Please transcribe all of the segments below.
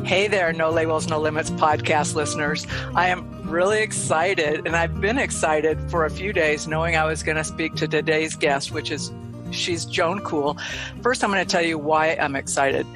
Hey there, No Labels, No Limits podcast listeners. I am really excited, and I've been excited for a few days knowing I was going to speak to today's guest, she's Joan Kuhl. First, I'm going to tell you why I'm excited.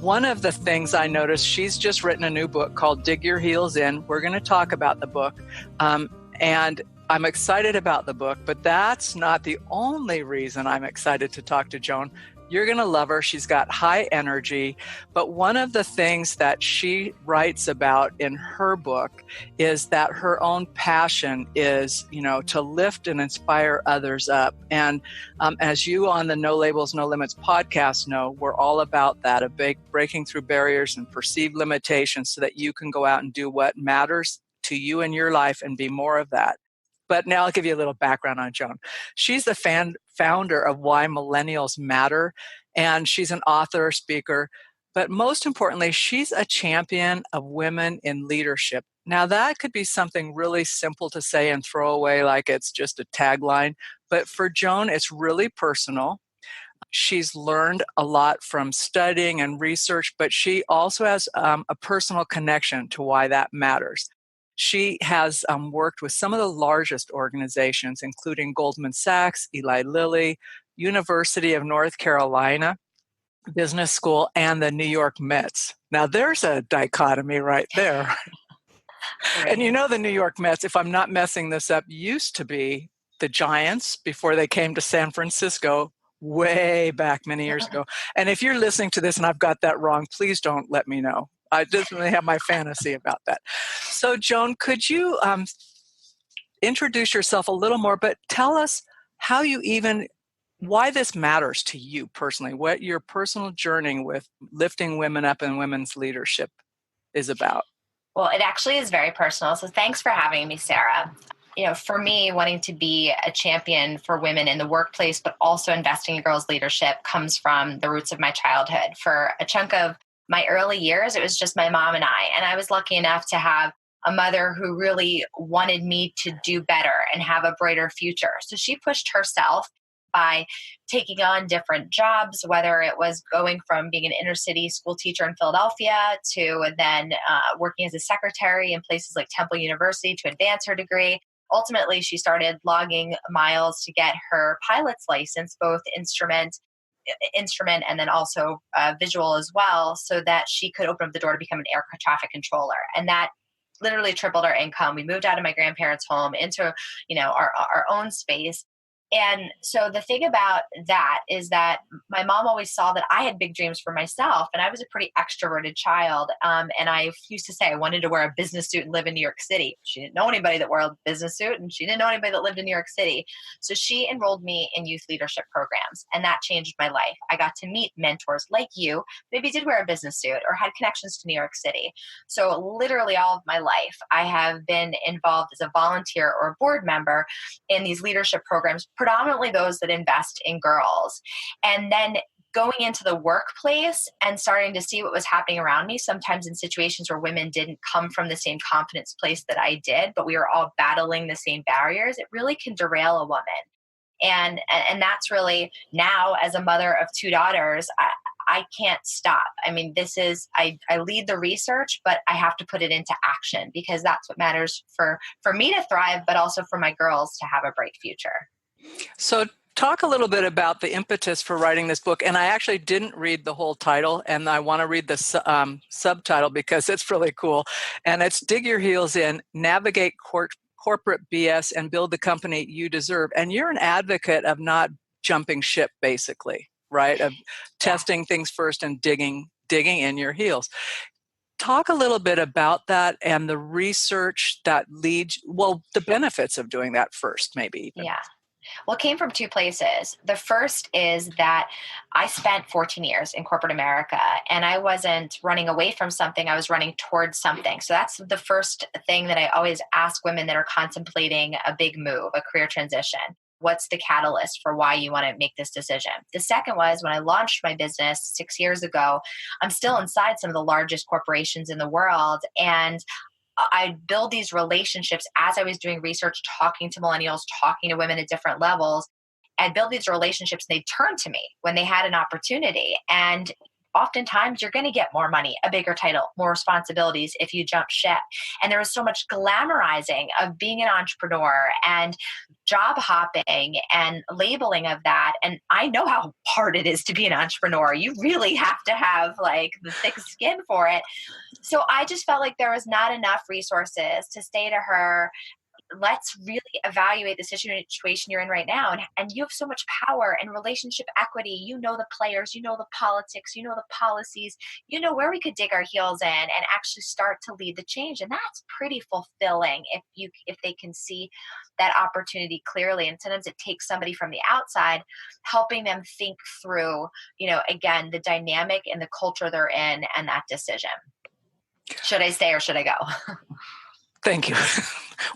One of the things I noticed, she's just written a new book called Dig Your Heels In. We're going to talk about the book, and I'm excited about the book, but that's not the only reason I'm excited to talk to Joan. You're going to love her. She's got high energy. But one of the things that she writes about in her book is that her own passion is, to lift and inspire others up. And as you on the No Labels, No Limits podcast know, we're all about that, of breaking through barriers and perceived limitations so that you can go out and do what matters to you in your life and be more of that. But now I'll give you a little background on Joan. She's the founder of Why Millennials Matter, and she's an author, speaker. But most importantly, she's a champion of women in leadership. Now, that could be something really simple to say and throw away like it's just a tagline. But for Joan, it's really personal. She's learned a lot from studying and research, but she also has a personal connection to why that matters. She has worked with some of the largest organizations, including Goldman Sachs, Eli Lilly, University of North Carolina Business School, and the New York Mets. Now, there's a dichotomy right there. Right. And the New York Mets, if I'm not messing this up, used to be the Giants before they came to San Francisco way back many years ago. And if you're listening to this and I've got that wrong, please don't let me know. I definitely have my fantasy about that. So, Joan, could you introduce yourself a little more, but tell us why this matters to you personally, what your personal journey with lifting women up and women's leadership is about? Well, it actually is very personal. So thanks for having me, Sarah. For me, wanting to be a champion for women in the workplace, but also investing in girls' leadership comes from the roots of my childhood. For a chunk of my early years, it was just my mom and I was lucky enough to have a mother who really wanted me to do better and have a brighter future. So she pushed herself by taking on different jobs, whether it was going from being an inner city school teacher in Philadelphia to then working as a secretary in places like Temple University to advance her degree. Ultimately, she started logging miles to get her pilot's license, both instrument and then also visual as well, so that she could open up the door to become an air traffic controller. And that literally tripled our income. We moved out of my grandparents' home into, our own space. And so the thing about that is that my mom always saw that I had big dreams for myself, and I was a pretty extroverted child. And I used to say I wanted to wear a business suit and live in New York City. She didn't know anybody that wore a business suit, and she didn't know anybody that lived in New York City. So she enrolled me in youth leadership programs, and that changed my life. I got to meet mentors like you, maybe did wear a business suit or had connections to New York City. So literally all of my life, I have been involved as a volunteer or a board member in these leadership programs, predominantly those that invest in girls. And then going into the workplace and starting to see what was happening around me, sometimes in situations where women didn't come from the same confidence place that I did, but we were all battling the same barriers, it really can derail a woman. And that's really, now as a mother of two daughters, I can't stop. I mean, I lead the research, but I have to put it into action because that's what matters for me to thrive, but also for my girls to have a bright future. So talk a little bit about the impetus for writing this book. And I actually didn't read the whole title, and I want to read the subtitle because it's really cool. And it's Dig Your Heels In, Navigate Corporate BS and Build the Company You Deserve. And you're an advocate of not jumping ship, basically, right? Of testing things first and digging in your heels. Talk a little bit about that and the research that the benefits of doing that first, maybe even. Yeah. Well, it came from two places. The first is that I spent 14 years in corporate America, and I wasn't running away from something. I was running towards something. So that's the first thing that I always ask women that are contemplating a big move, a career transition. What's the catalyst for why you want to make this decision? The second was when I launched my business 6 years ago, I'm still inside some of the largest corporations in the world, and I build these relationships as I was doing research, talking to millennials, talking to women at different levels. I'd build these relationships, and they'd turn to me when they had an opportunity. And oftentimes you're going to get more money, a bigger title, more responsibilities if you jump ship. And there was so much glamorizing of being an entrepreneur and job hopping and labeling of that. And I know how hard it is to be an entrepreneur. You really have to have like the thick skin for it. So I just felt like there was not enough resources to say to her, let's really evaluate the situation you're in right now. And you have so much power and relationship equity. You know the players, you know the politics, you know the policies, you know where we could dig our heels in and actually start to lead the change. And that's pretty fulfilling if they can see that opportunity clearly. And sometimes it takes somebody from the outside helping them think through, again, the dynamic and the culture they're in and that decision. Should I stay or should I go? Thank you.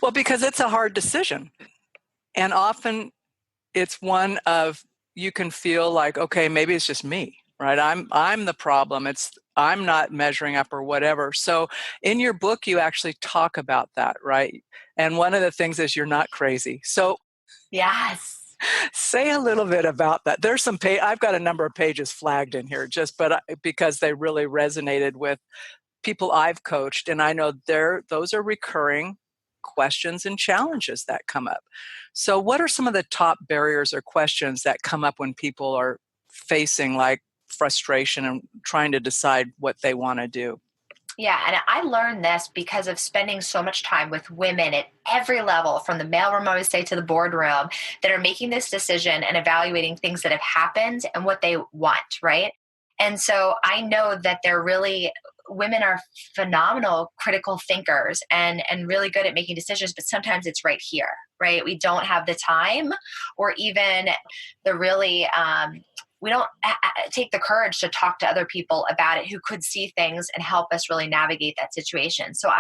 Well, because it's a hard decision. And often it's one of, you can feel like, okay, maybe it's just me, right? I'm the problem. I'm not measuring up or whatever. So in your book, you actually talk about that, right? And one of the things is you're not crazy. So yes. Say a little bit about that. There's some I've got a number of pages flagged in here because they really resonated with people I've coached, and I know those are recurring questions and challenges that come up. So what are some of the top barriers or questions that come up when people are facing like frustration and trying to decide what they want to do? Yeah, and I learned this because of spending so much time with women at every level, from the mailroom, I always say, to the boardroom, that are making this decision and evaluating things that have happened and what they want, right? And so I know that women are phenomenal critical thinkers and really good at making decisions, but sometimes it's right here, right? We don't have the time or even the really, we don't take the courage to talk to other people about it who could see things and help us really navigate that situation. So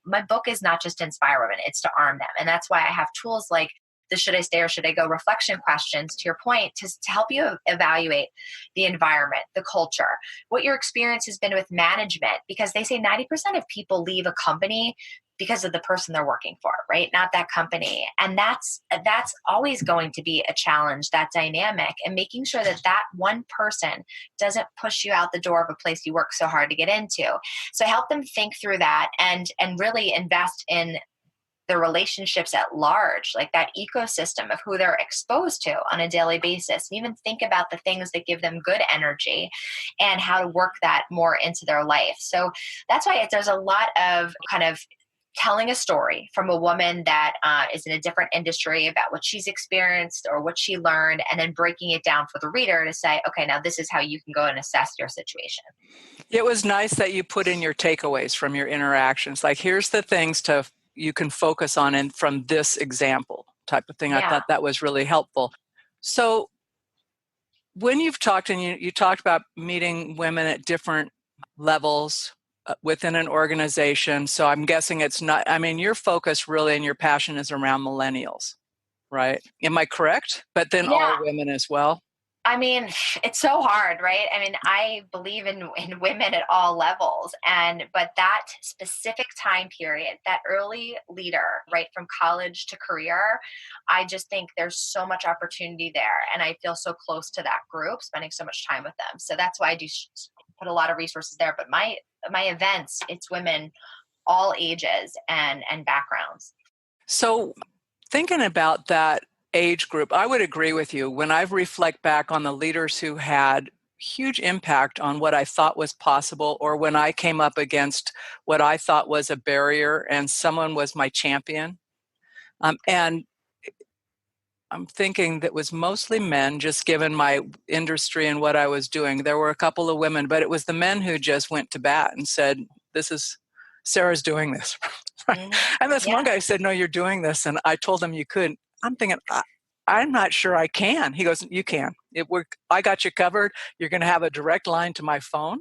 my book is not just to inspire women, it's to arm them. And that's why I have tools like the should I stay or should I go reflection questions, to your point, to help you evaluate the environment, the culture, what your experience has been with management, because they say 90% of people leave a company because of the person they're working for, right? Not that company. And that's always going to be a challenge, that dynamic, and making sure that one person doesn't push you out the door of a place you work so hard to get into. So help them think through that and really invest in the relationships at large, like that ecosystem of who they're exposed to on a daily basis, and even think about the things that give them good energy and how to work that more into their life. So that's why there's a lot of kind of telling a story from a woman that is in a different industry about what she's experienced or what she learned, and then breaking it down for the reader to say, okay, now this is how you can go and assess your situation. It was nice that you put in your takeaways from your interactions. Like, here's the things you can focus on and from this example type of thing. Yeah. I thought that was really helpful. So when you've talked, and you talked about meeting women at different levels within an organization. So I'm guessing it's not, your focus really and your passion is around millennials, right? Am I correct? But then all women as well? It's so hard, right? I believe in women at all levels, but that specific time period, that early leader, right, from college to career, I just think there's so much opportunity there, and I feel so close to that group, spending so much time with them. So that's why I do put a lot of resources there. But my events, it's women, all ages and backgrounds. So thinking about that age group, I would agree with you. When I reflect back on the leaders who had huge impact on what I thought was possible, or when I came up against what I thought was a barrier and someone was my champion, and I'm thinking that was mostly men, just given my industry and what I was doing. There were a couple of women, but it was the men who just went to bat and said, Sarah's doing this. Mm-hmm. And this one guy said, no, you're doing this. And I told him you couldn't. I'm thinking, I'm not sure I can. He goes, you can. I got you covered. You're going to have a direct line to my phone.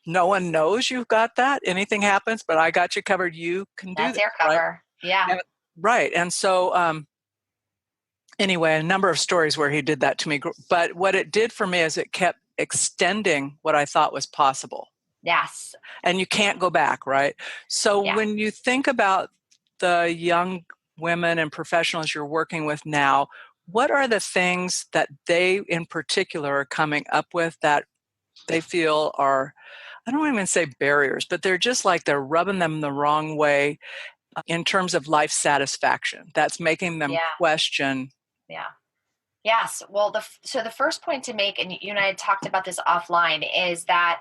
No one knows you've got that. Anything happens, but I got you covered. You can do that. That's your cover. Right? Yeah. Right. And so, anyway, a number of stories where he did that to me. But what it did for me is it kept extending what I thought was possible. Yes. And you can't go back, right? So when you think about the young women and professionals you're working with now, what are the things that they in particular are coming up with that they feel are, I don't even say barriers, but they're just like they're rubbing them the wrong way in terms of life satisfaction. That's making them Yeah. question. Yeah. Yes. Well, so the first point to make, and you and I had talked about this offline, is that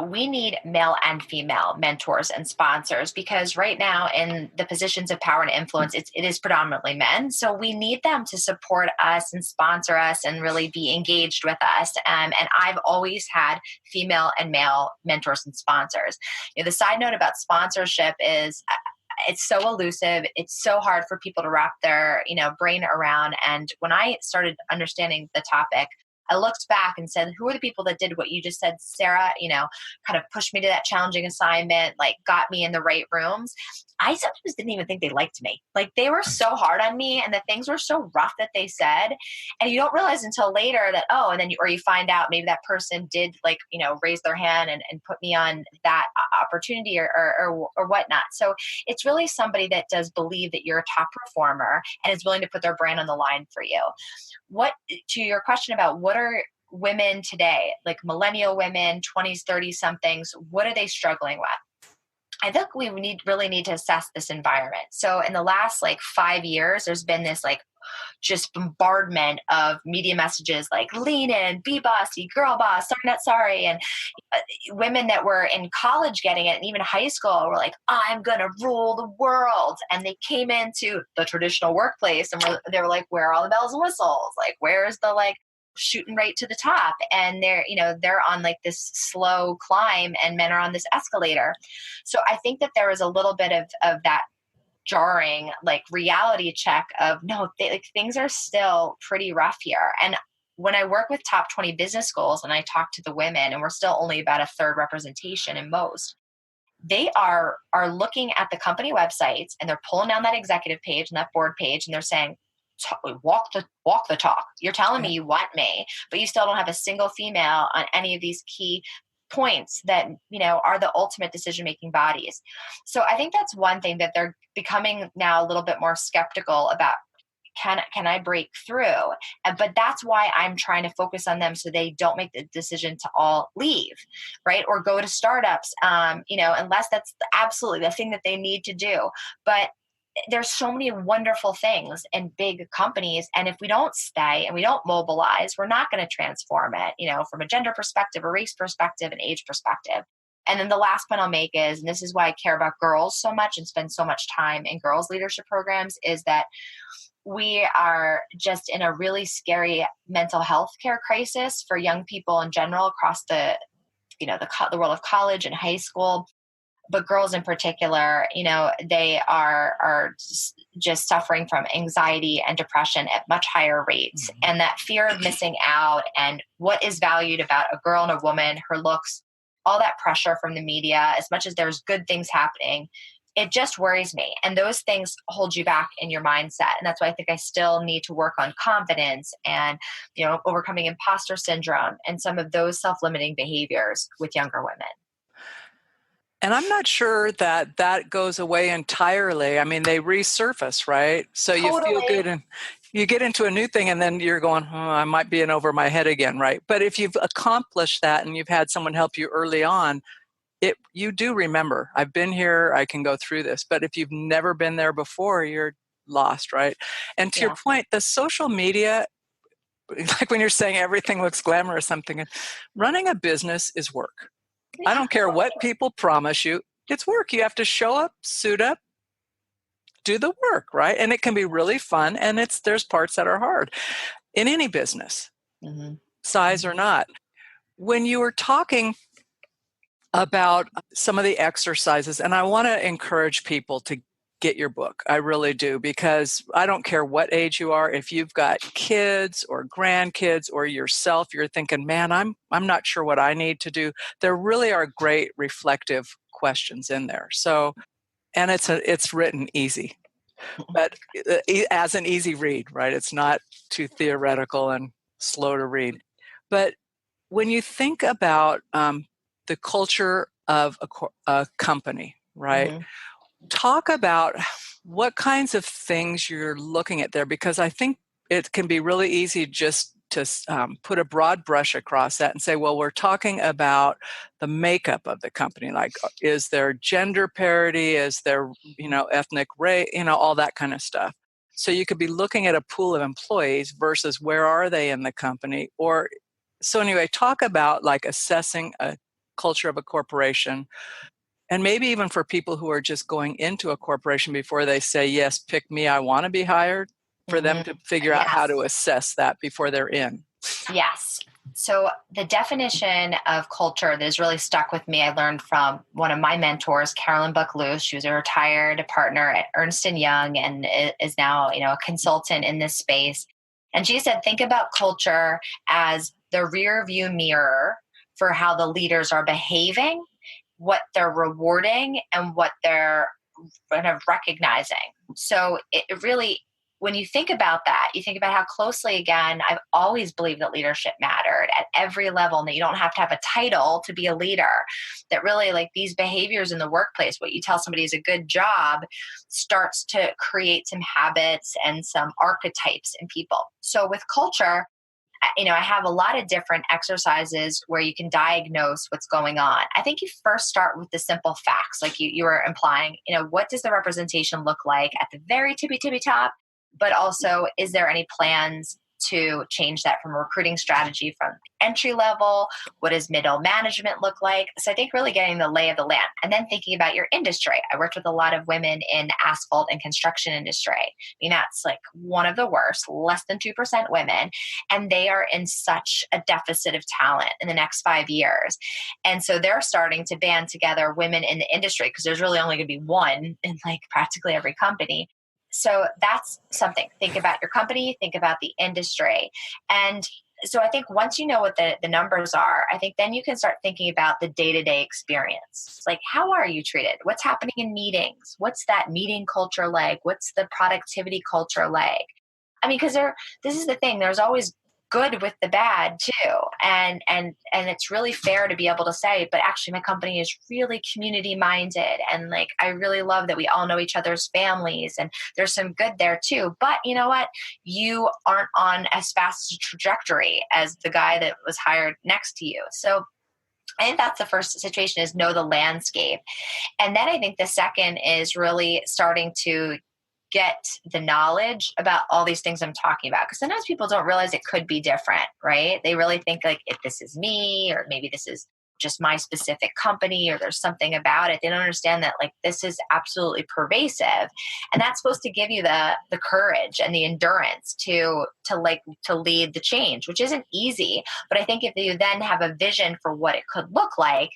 we need male and female mentors and sponsors, because right now in the positions of power and influence, it is predominantly men. So we need them to support us and sponsor us and really be engaged with us. And I've always had female and male mentors and sponsors. The side note about sponsorship is it's so elusive. It's so hard for people to wrap their, brain around. And when I started understanding the topic, I looked back and said, who are the people that did what you just said, Sarah, kind of pushed me to that challenging assignment, like got me in the right rooms. I sometimes didn't even think they liked me. Like they were so hard on me and the things were so rough that they said. And you don't realize until later that, and then you find out maybe that person did raise their hand and put me on that opportunity or whatnot. So it's really somebody that does believe that you're a top performer and is willing to put their brand on the line for you. To your question about what are women today, like millennial women, 20s, 30 somethings, what are they struggling with? I think we really need to assess this environment. So in the last 5 years, there's been this just bombardment of media messages like lean in, be bossy, girl boss, sorry, not sorry. And women that were in college getting it and even high school were like, I'm going to rule the world. And they came into the traditional workplace and they were like, where are all the bells and whistles? Like, where's the shooting right to the top? And they're on this slow climb and men are on this escalator. So I think that there is a little bit of that jarring reality check of no, things are still pretty rough here. And when I work with top 20 business schools and I talk to the women, and we're still only about a third representation in most, they are looking at the company websites and they're pulling down that executive page and that board page and they're saying, walk the talk. You're telling me you want me, but you still don't have a single female on any of these key points that are the ultimate decision-making bodies. So I think that's one thing that they're becoming now a little bit more skeptical about. Can I break through? But that's why I'm trying to focus on them so they don't make the decision to all leave, right? Or go to startups, unless that's absolutely the thing that they need to do. But there's so many wonderful things in big companies. And if we don't stay and we don't mobilize, we're not going to transform it, from a gender perspective, a race perspective, an age perspective. And then the last point I'll make is, and this is why I care about girls so much and spend so much time in girls leadership programs, is that we are just in a really scary mental health care crisis for young people in general across the world of college and high school. But girls in particular, they are just suffering from anxiety and depression at much higher rates. Mm-hmm. And that fear of missing out and what is valued about a girl and a woman, her looks, all that pressure from the media, as much as there's good things happening, it just worries me. And those things hold you back in your mindset. And that's why I think I still need to work on confidence and, overcoming imposter syndrome and some of those self-limiting behaviors with younger women. And I'm not sure that goes away entirely. I mean, they resurface, right? So Totally. You feel good and you get into a new thing and then you're going, I might be in over my head again, right? But if you've accomplished that and you've had someone help you early on, you do remember, I've been here, I can go through this. But if you've never been there before, you're lost, right? And to your point, the social media, like when you're saying everything looks glamorous, something, running a business is work. I don't care what people promise you. It's work. You have to show up, suit up, do the work, right? And it can be really fun. And there's parts that are hard in any business, mm-hmm. size or not. When you were talking about some of the exercises, and I want to encourage people to get your book. I really do, because I don't care what age you are. If you've got kids or grandkids or yourself, you're thinking, man, I'm not sure what I need to do. There really are great reflective questions in there. So, and it's written easy, but as an easy read, right? It's not too theoretical and slow to read. But when you think about the culture of a company, right? Mm-hmm. Talk about what kinds of things you're looking at there, because I think it can be really easy just to put a broad brush across that and say, well, we're talking about the makeup of the company. Like, is there gender parity? Is there, ethnic race, all that kind of stuff. So you could be looking at a pool of employees versus where are they in the company? So anyway, talk about like assessing a culture of a corporation. And maybe even for people who are just going into a corporation before they say, yes, pick me, I want to be hired, for them to figure out how to assess that before they're in. Yes. So the definition of culture that has really stuck with me, I learned from one of my mentors, Carolyn Buck-Luce. She was a retired partner at Ernst & Young and is now, a consultant in this space. And she said, think about culture as the rear view mirror for how the leaders are behaving, what they're rewarding, and what they're kind of recognizing. So it really, when you think about that, you think about how closely, again, I've always believed that leadership mattered at every level, and that you don't have to have a title to be a leader. That really, like, these behaviors in the workplace, what you tell somebody is a good job, starts to create some habits and some archetypes in people. So with culture, I have a lot of different exercises where you can diagnose what's going on. I think you first start with the simple facts, like you were implying. What does the representation look like at the very tippy top? But also, is there any plans to change that from a recruiting strategy from entry level? What does middle management look like? So I think really getting the lay of the land, and then thinking about your industry. I worked with a lot of women in asphalt and construction industry. I mean, that's like one of the worst, less than 2% women. And they are in such a deficit of talent in the next 5 years. And so they're starting to band together women in the industry, because there's really only going to be one in like practically every company. So that's something. Think about your company, think about the industry. And so I think once you know what the numbers are, I think then you can start thinking about the day-to-day experience. Like, how are you treated? What's happening in meetings? What's that meeting culture like? What's the productivity culture like? I mean, because this is the thing, there's always good with the bad too. And it's really fair to be able to say, but actually my company is really community minded. And like, I really love that we all know each other's families, and there's some good there too. But you know what? You aren't on as fast a trajectory as the guy that was hired next to you. So I think that's the first situation, is know the landscape. And then I think the second is really starting to get the knowledge about all these things I'm talking about. Because sometimes people don't realize it could be different, right? They really think like, if this is me, or maybe this is just my specific company, or there's something about it. They don't understand that like this is absolutely pervasive. And that's supposed to give you the courage and the endurance to lead the change, which isn't easy. But I think if you then have a vision for what it could look like,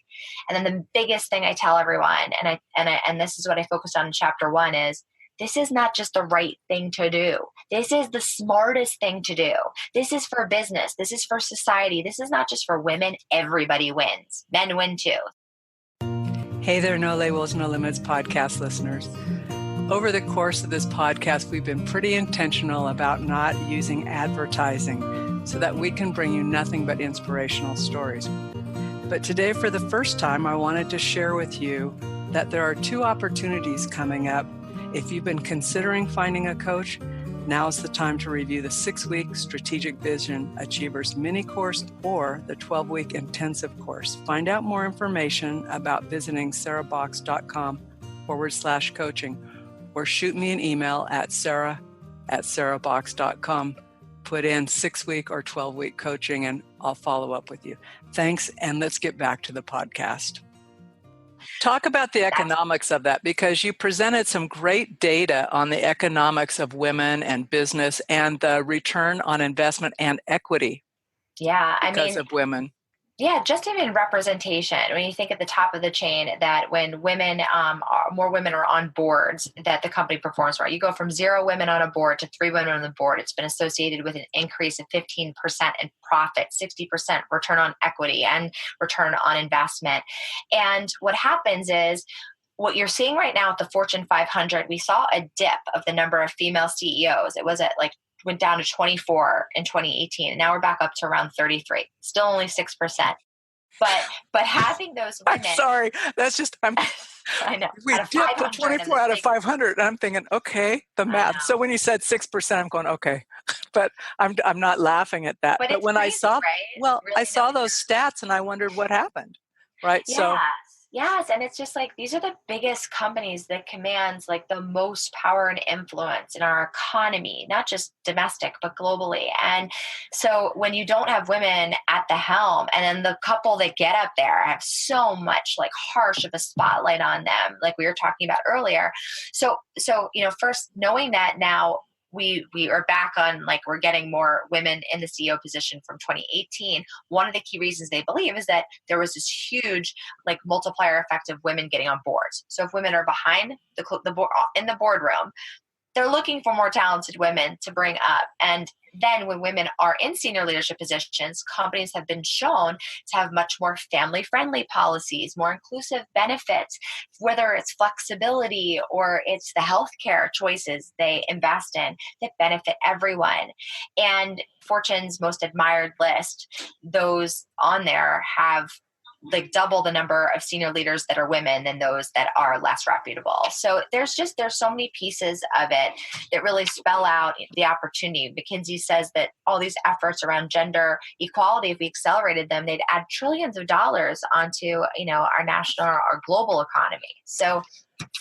and then the biggest thing I tell everyone, and this is what I focused on in chapter 1, is this is not just the right thing to do. This is the smartest thing to do. This is for business. This is for society. This is not just for women. Everybody wins. Men win too. Hey there, No Labels, No Limits podcast listeners. Over the course of this podcast, we've been pretty intentional about not using advertising so that we can bring you nothing but inspirational stories. But today, for the first time, I wanted to share with you that there are 2 opportunities coming up. If you've been considering finding a coach, now's the time to review the 6-week Strategic Vision Achievers mini course or the 12-week intensive course. Find out more information about visiting sarahbox.com/coaching, or shoot me an email at sarah@sarahbox.com. Put in 6-week or 12-week coaching and I'll follow up with you. Thanks, and let's get back to the podcast. Talk about the economics of that, because you presented some great data on the economics of women and business and the return on investment and equity. Yeah, because of women. Yeah, just even representation. When you think at the top of the chain, that when more women are on boards, that the company performs well. You go from 0 women on a board to 3 women on the board. It's been associated with an increase of 15% in profit, 60% return on equity, and return on investment. And what happens is, what you're seeing right now at the Fortune 500, we saw a dip of the number of female CEOs. It was went down to 24 in 2018. And now we're back up to around 33. Still only 6%. But having those women. I'm sorry. That's just, I know. We dipped to 24 out of 500. And I'm thinking, okay, the math. So when you said 6%, I'm going, okay. but I'm not laughing at that. But But it's when I crazy, saw, right? well, I Really saw knowing those stats and I wondered what happened, right? So, Yes, yes. And it's just like these are the biggest companies that commands like the most power and influence in our economy, not just domestic, but globally. And so when you don't have women at the helm, and then the couple that get up there have so much like harsh of a spotlight on them, like we were talking about earlier. So first knowing that now we are back on like we're getting more women in the CEO position from 2018. One of the key reasons they believe is that there was this huge like multiplier effect of women getting on boards. So if women are behind the board in the boardroom, they're looking for more talented women to bring up. And then when women are in senior leadership positions, companies have been shown to have much more family-friendly policies, more inclusive benefits, whether it's flexibility or it's the healthcare choices they invest in that benefit everyone. And Fortune's most admired list, those on there have like double the number of senior leaders that are women than those that are less reputable. So there's so many pieces of it that really spell out the opportunity. McKinsey says that all these efforts around gender equality, if we accelerated them, they'd add trillions of dollars onto, our national or our global economy. So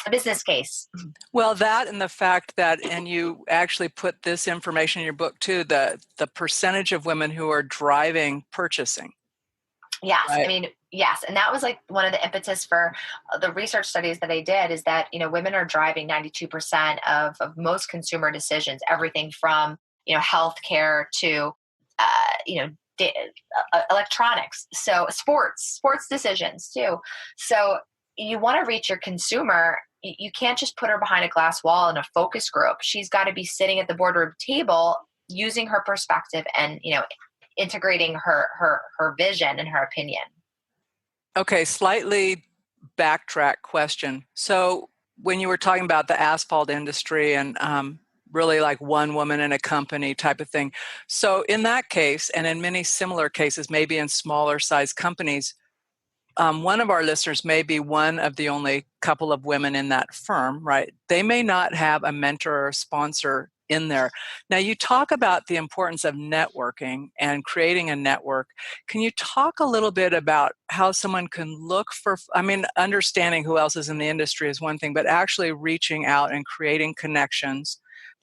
a business case. well, that and the fact that, and you actually put this information in your book too, the percentage of women who are driving purchasing. Yes. Right. I mean, yes. And that was like one of the impetus for the research studies that I did is that, women are driving 92% of most consumer decisions, everything from, healthcare to, electronics. So sports decisions too. So you want to reach your consumer. You can't just put her behind a glass wall in a focus group. She's got to be sitting at the boardroom table using her perspective and, integrating her vision and her opinion. Okay, slightly backtrack question. So when you were talking about the asphalt industry and really like one woman in a company type of thing. So in that case, and in many similar cases, maybe in smaller size companies, one of our listeners may be one of the only couple of women in that firm, right? They may not have a mentor or a sponsor in there. Now, you talk about the importance of networking and creating a network. Can you talk a little bit about how someone can look for, understanding who else is in the industry is one thing, but actually reaching out and creating connections,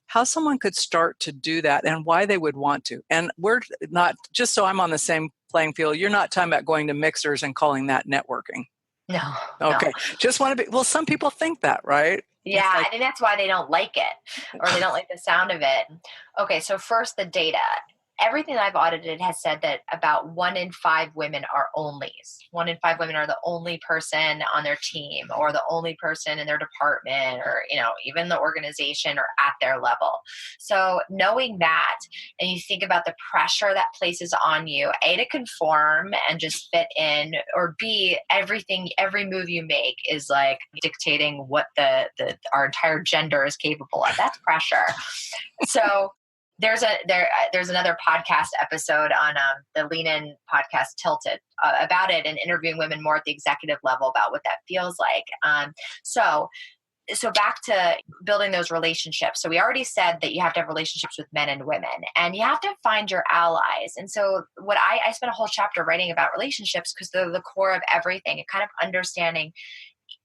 how someone could start to do that and why they would want to? And we're not, just so I'm on the same playing field, you're not talking about going to mixers and calling that networking. No. Okay. Just want to be, well, some people think that, right? Yeah, I think that's why they don't like it or they don't like the sound of it. Okay, so first the data. Everything that I've audited has said that about 1 in 5 women are onlys. 1 in 5 women are the only person on their team or the only person in their department or, even the organization or at their level. So knowing that, and you think about the pressure that places on you, A, to conform and just fit in, or B, every move you make is like dictating what our entire gender is capable of. That's pressure. So there's another podcast episode on the Lean In podcast Tilted about it and interviewing women more at the executive level about what that feels like. So back to building those relationships. So we already said that you have to have relationships with men and women and you have to find your allies. And so what I spent a whole chapter writing about relationships because they're the core of everything and kind of understanding,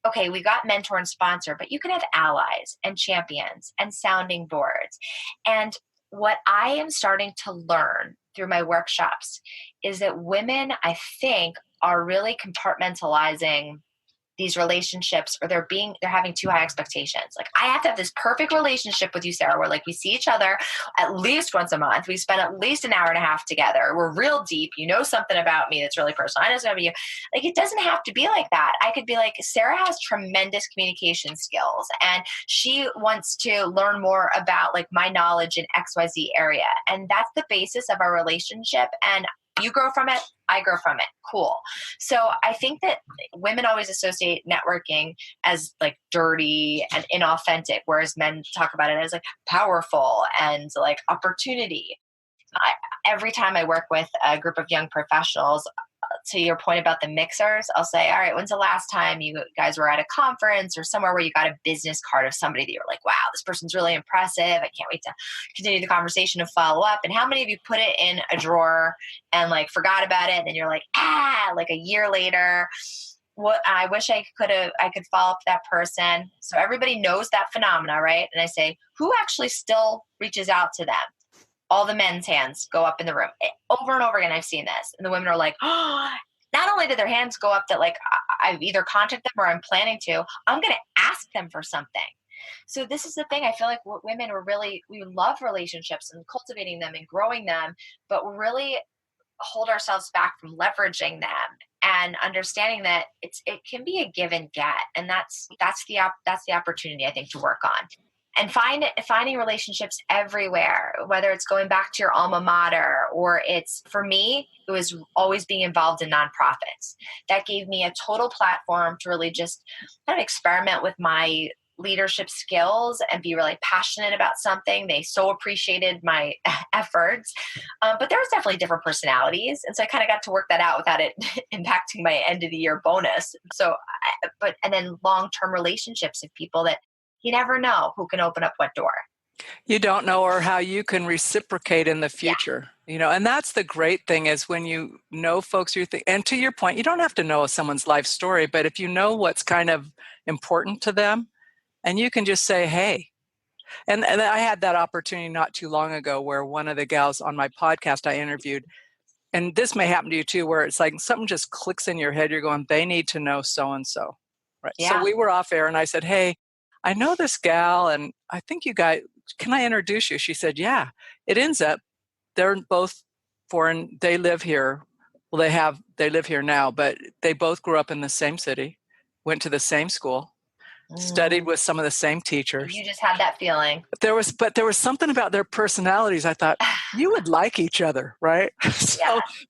okay, we got mentor and sponsor, but you can have allies and champions and sounding boards. And what I am starting to learn through my workshops is that women, I think, are really compartmentalizing these relationships or they're having too high expectations. Like I have to have this perfect relationship with you, Sarah, where like we see each other at least once a month. We spend at least an hour and a half together. We're real deep. You know something about me that's really personal. I know something about you. Like it doesn't have to be like that. I could be like, Sarah has tremendous communication skills and she wants to learn more about like my knowledge in XYZ area. And that's the basis of our relationship. And you grow from it, I grow from it. Cool. So I think that women always associate networking as like dirty and inauthentic, whereas men talk about it as like powerful and like opportunity. Every time I work with a group of young professionals, to your point about the mixers, I'll say, all right, when's the last time you guys were at a conference or somewhere where you got a business card of somebody that you're like, wow, this person's really impressive. I can't wait to continue the conversation and follow up. And how many of you put it in a drawer and like forgot about it? And then you're like, like a year later, what I wish I could follow up that person. So everybody knows that phenomena, right? And I say, who actually still reaches out to them? All the men's hands go up in the room over and over again. I've seen this. And the women are like, oh, not only did their hands go up that like I've either contacted them or I'm planning to, I'm going to ask them for something. So this is the thing. I feel like women we love relationships and cultivating them and growing them, but we really hold ourselves back from leveraging them and understanding that it can be a give and get. And that's the opportunity I think to work on. And finding relationships everywhere, whether it's going back to your alma mater or for me, it was always being involved in nonprofits. That gave me a total platform to really just kind of experiment with my leadership skills and be really passionate about something. They so appreciated my efforts. But there was definitely different personalities. And so I kind of got to work that out without it impacting my end of the year bonus. And then long-term relationships of people that you never know who can open up what door. You don't know or how you can reciprocate in the future. Yeah. And that's the great thing is when you know folks and to your point, you don't have to know someone's life story, but if you know what's kind of important to them and you can just say, hey, and I had that opportunity not too long ago where one of the gals on my podcast I interviewed, and this may happen to you too, where it's like something just clicks in your head. You're going, they need to know so-and-so. Right. Yeah. So we were off air and I said, hey, I know this gal and I think you guys, can I introduce you? She said, yeah. It ends up, they're both foreign. They live here. Well, they live here now, but they both grew up in the same city, went to the same school, studied with some of the same teachers. You just had that feeling. There was something about their personalities. I thought you would like each other, right?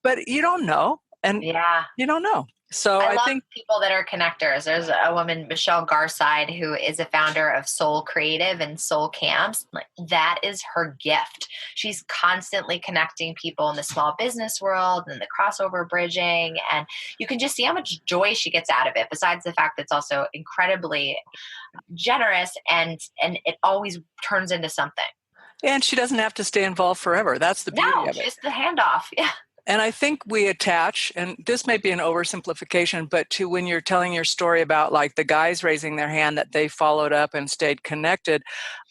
But you don't know. And you don't know. So I love think people that are connectors. There's a woman, Michelle Garside, who is a founder of Soul Creative and Soul Camps. Like, that is her gift. She's constantly connecting people in the small business world and the crossover bridging. And you can just see how much joy she gets out of it, besides the fact that it's also incredibly generous and it always turns into something. And she doesn't have to stay involved forever. That's the beauty of it. No, just the handoff. Yeah. And I think we attach, and this may be an oversimplification, but to when you're telling your story about like the guys raising their hand that they followed up and stayed connected,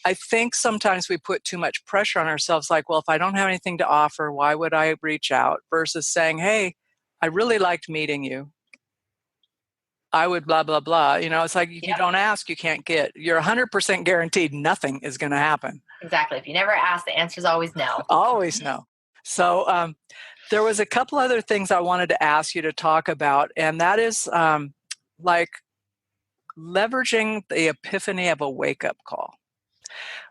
I think sometimes we put too much pressure on ourselves. Like, well, if I don't have anything to offer, why would I reach out? Versus saying, hey, I really liked meeting you. I would blah, blah, blah. It's like if you don't ask, you can't get. You're 100% guaranteed nothing is going to happen. Exactly. If you never ask, the answer is always no. Always no. So, there was a couple other things I wanted to ask you to talk about, and that is like leveraging the epiphany of a wake-up call.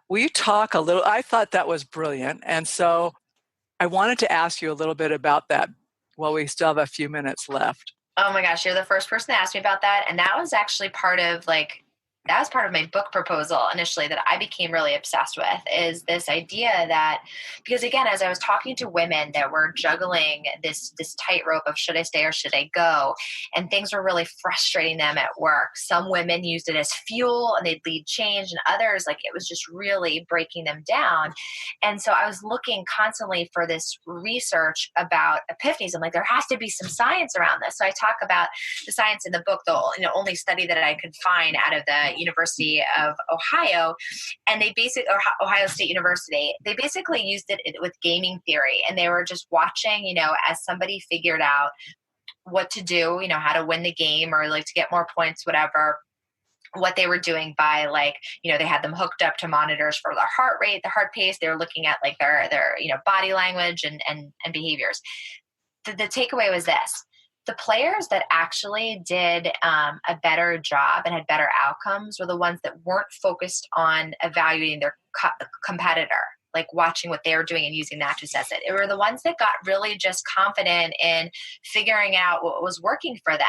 Will you talk a little? I thought that was brilliant, and so I wanted to ask you a little bit about that while we still have a few minutes left. Oh my gosh, you're the first person to ask me about that, and that was actually part of my book proposal initially that I became really obsessed with, is this idea that, because again, as I was talking to women that were juggling this tightrope of should I stay or should I go, and things were really frustrating them at work. Some women used it as fuel and they'd lead change, and others, like, it was just really breaking them down. And so I was looking constantly for this research about epiphanies. I'm like, there has to be some science around this. So I talk about the science in the book, the only study that I could find out of the University of Ohio, and Ohio State University, they basically used it with gaming theory, and they were just watching, as somebody figured out what to do, how to win the game or like to get more points, whatever, what they were doing by they had them hooked up to monitors for their heart rate, their heart pace. They were looking at like their body language and behaviors. The takeaway was this: the players that actually did a better job and had better outcomes were the ones that weren't focused on evaluating their competitor. like watching what they were doing and using that to assess it. It were the ones that got really just confident in figuring out what was working for them.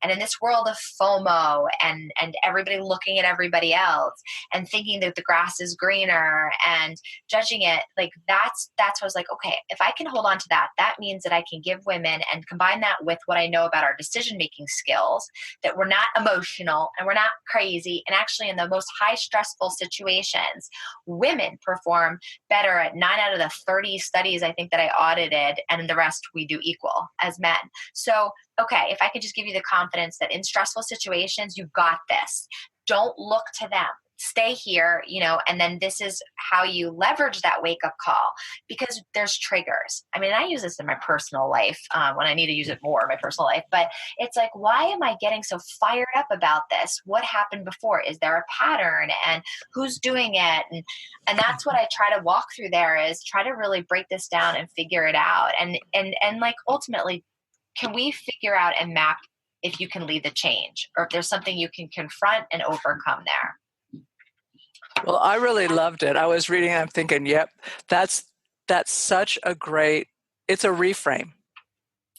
And in this world of FOMO and everybody looking at everybody else and thinking that the grass is greener and judging it, like that's what I was like, okay, if I can hold on to that, that means that I can give women and combine that with what I know about our decision-making skills, that we're not emotional and we're not crazy. And actually in the most high stressful situations, women perform better at 9 out of the 30 studies I think that I audited, and the rest we do equal as men. So, okay, if I could just give you the confidence that in stressful situations, you've got this. Don't look to them. Stay here, and then this is how you leverage that wake up call, because there's triggers. I mean, I use this in my personal life when I need to use it more in my personal life, but it's like, why am I getting so fired up about this? What happened before? Is there a pattern, and who's doing it? And that's what I try to walk through there, is try to really break this down and figure it out. And like ultimately, can we figure out and map if you can lead the change, or if there's something you can confront and overcome there? Well, I really loved it. I was reading, I'm thinking, yep, that's such a great, it's a reframe.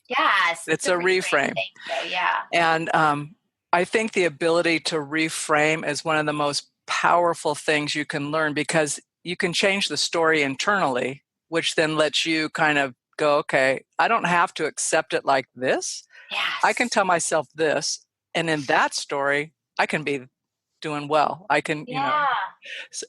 Yes. It's a reframe. So, yeah. And I think the ability to reframe is one of the most powerful things you can learn, because you can change the story internally, which then lets you kind of go, okay, I don't have to accept it like this. Yes. I can tell myself this. And in that story, I can be doing well. I can,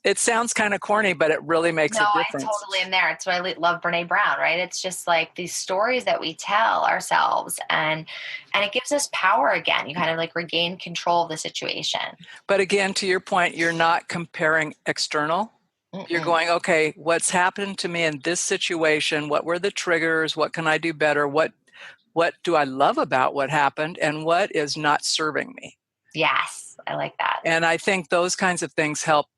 it sounds kind of corny, but it really makes a difference. I totally am there. It's why I love Brene Brown, right? It's just like these stories that we tell ourselves, and it gives us power again. You kind of like regain control of the situation. But again, to your point, you're not comparing external. Mm-mm. You're going, okay, what's happened to me in this situation? What were the triggers? What can I do better? What do I love about what happened? And what is not serving me? Yes, I like that. And I think those kinds of things help.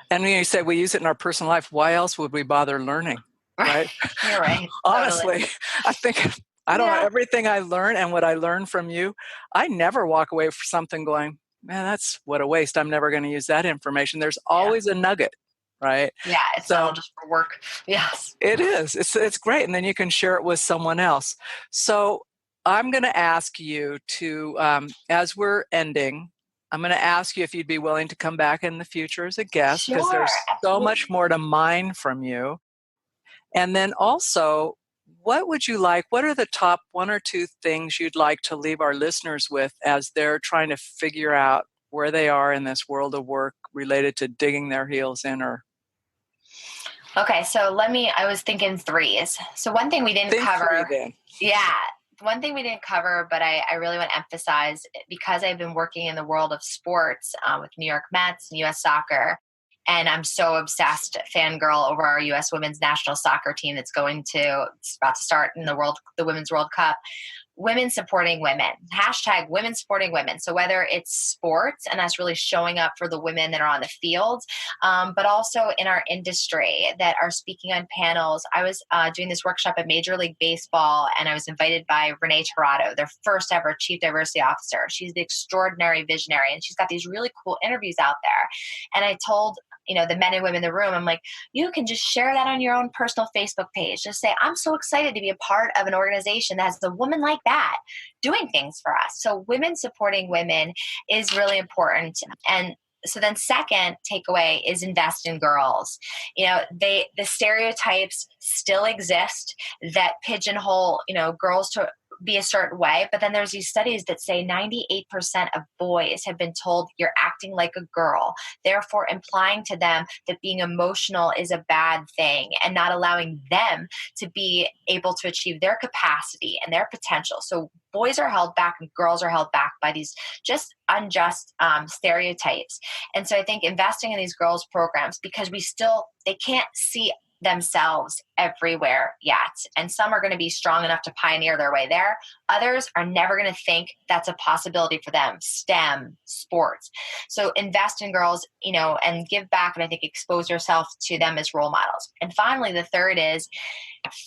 And when you say we use it in our personal life, why else would we bother learning? Right? You're right. Honestly, totally. I think, I don't know, everything I learn and what I learn from you, I never walk away from something going, man, that's what a waste. I'm never going to use that information. There's always a nugget, right? Yeah, it's not just for work. Yes. It is. It's great. And then you can share it with someone else. So I'm going to ask you to, as we're ending, I'm going to ask you if you'd be willing to come back in the future as a guest, because there's so much more to mine from you. And then also, what are the top 1 or 2 things you'd like to leave our listeners with as they're trying to figure out where they are in this world of work related to digging their heels in? Okay, so I was thinking 3s. So one thing we didn't cover. 3 then. Yeah. One thing we didn't cover, but I really want to emphasize, because I've been working in the world of sports with New York Mets and U.S. Soccer, and I'm so obsessed, fangirl over our U.S. women's national soccer team it's about to start in the Women's World Cup. Women supporting women, # women supporting women. So whether it's sports and us really showing up for the women that are on the field, but also in our industry that are speaking on panels. I was doing this workshop at Major League Baseball, and I was invited by Renee Tirado, their first ever Chief Diversity Officer. She's the extraordinary visionary, and she's got these really cool interviews out there. And I told the men and women in the room, I'm like, you can just share that on your own personal Facebook page. Just say, I'm so excited to be a part of an organization that has a woman like that doing things for us. So women supporting women is really important. And so then second takeaway is invest in girls. The stereotypes still exist that pigeonhole, girls to be a certain way. But then there's these studies that say 98% of boys have been told you're acting like a girl, therefore implying to them that being emotional is a bad thing and not allowing them to be able to achieve their capacity and their potential. So boys are held back and girls are held back by these just unjust stereotypes. And so I think investing in these girls programs, because they can't see themselves everywhere yet. And some are going to be strong enough to pioneer their way there. Others are never going to think that's a possibility for them. STEM, sports. So invest in girls, and give back, and I think expose yourself to them as role models. And finally, the third is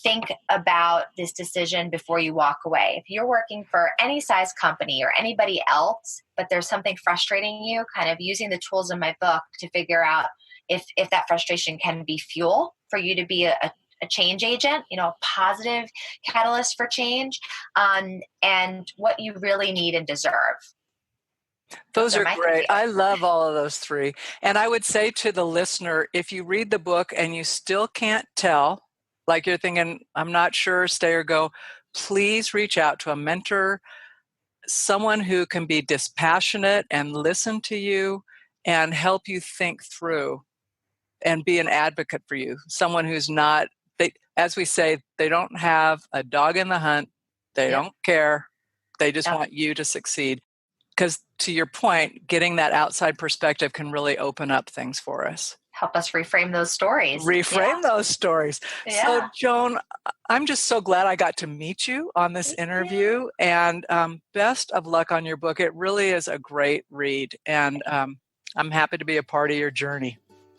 think about this decision before you walk away. If you're working for any size company or anybody else, but there's something frustrating you, kind of using the tools in my book to figure out, if that frustration can be fuel for you to be a change agent, a positive catalyst for change, and what you really need and deserve. Those are great. I love all of those three. And I would say to the listener, if you read the book and you still can't tell, like you're thinking, I'm not sure, stay or go, please reach out to a mentor, someone who can be dispassionate and listen to you and help you think through and be an advocate for you. Someone who's not, as we say, they don't have a dog in the hunt. They don't care. They just want you to succeed. Because to your point, getting that outside perspective can really open up things for us. Help us reframe those stories. Those stories. Yeah. So, Joan, I'm just so glad I got to meet you on this interview. And best of luck on your book. It really is a great read. And I'm happy to be a part of your journey.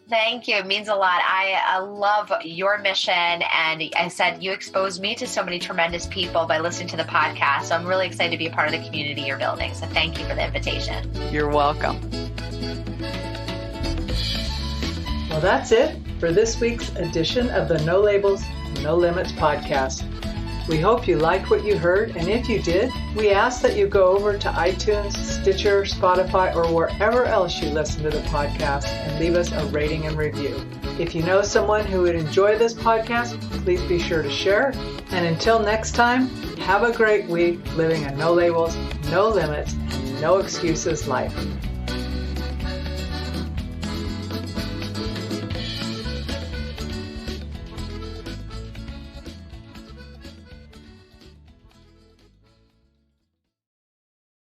Thank you. It means a lot. I love your mission. And I said you exposed me to so many tremendous people by listening to the podcast. So I'm really excited to be a part of the community you're building. So thank you for the invitation. You're welcome. Well, that's it for this week's edition of the No Labels, No Limits podcast. We hope you liked what you heard, and if you did, we ask that you go over to iTunes, Stitcher, Spotify, or wherever else you listen to the podcast and leave us a rating and review. If you know someone who would enjoy this podcast, please be sure to share. And until next time, have a great week living a no labels, no limits, and no excuses life.